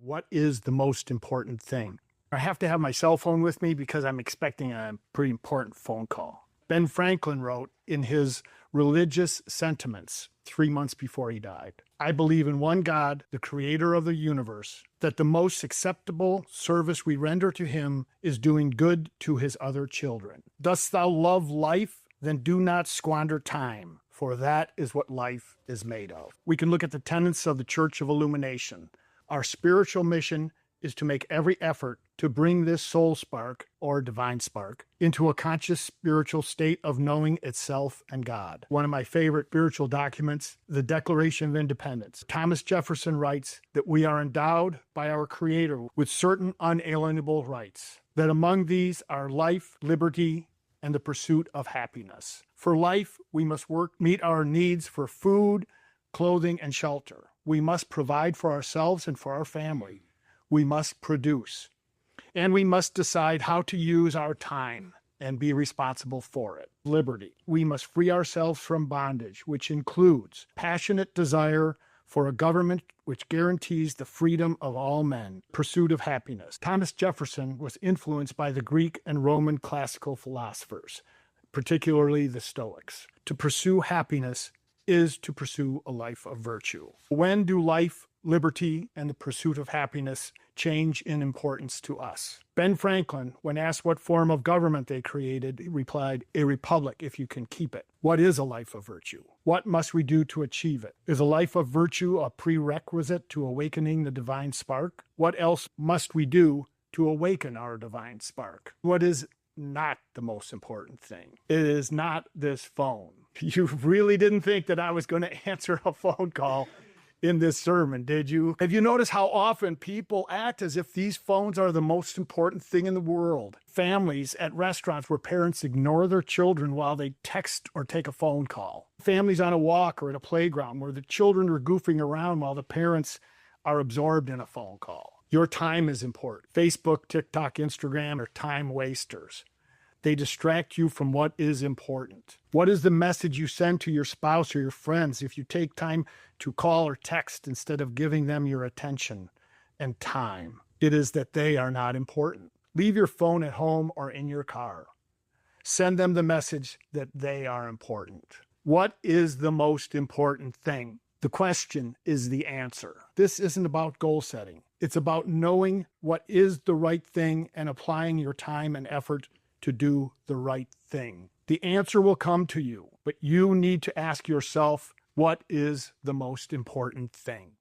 What is the most important thing? I have to have my cell phone with me because I'm expecting a pretty important phone call. Ben Franklin wrote in his Religious Sentiments 3 months before he died, "I believe in one God, the creator of the universe, that the most acceptable service we render to him is doing good to his other children. Dost thou love life? Then do not squander time, for that is what life is made of." We can look at the tenets of the Church of Illumination. Our spiritual mission is to make every effort to bring this soul spark, or divine spark, into a conscious spiritual state of knowing itself and God. One of my favorite spiritual documents, the Declaration of Independence. Thomas Jefferson writes that we are endowed by our Creator with certain unalienable rights, that among these are life, liberty, and the pursuit of happiness. For life, we must meet our needs for food, clothing, and shelter. We must provide for ourselves and for our family. We must produce. And we must decide how to use our time and be responsible for it. Liberty. We must free ourselves from bondage, which includes passionate desire for a government which guarantees the freedom of all men. Pursuit of happiness. Thomas Jefferson was influenced by the Greek and Roman classical philosophers, particularly the Stoics. To pursue happiness is to pursue a life of virtue. When do life, liberty, and the pursuit of happiness change in importance to us? Ben Franklin, when asked what form of government they created, replied, "A republic if you can keep it." What is a life of virtue? What must we do to achieve it? Is a life of virtue a prerequisite to awakening the divine spark? What else must we do to awaken our divine spark? What is not the most important thing? It is not this phone. You really didn't think that I was going to answer a phone call in this sermon, did you? Have you noticed how often people act as if these phones are the most important thing in the world? Families at restaurants where parents ignore their children while they text or take a phone call. Families on a walk or at a playground where the children are goofing around while the parents are absorbed in a phone call. Your time is important. Facebook, TikTok, Instagram are time wasters. They distract you from what is important. What is the message you send to your spouse or your friends if you take time to call or text instead of giving them your attention and time? It is that they are not important. Leave your phone at home or in your car. Send them the message that they are important. What is the most important thing? The question is the answer. This isn't about goal setting. It's about knowing what is the right thing and applying your time and effort to do the right thing. The answer will come to you, but you need to ask yourself, what is the most important thing?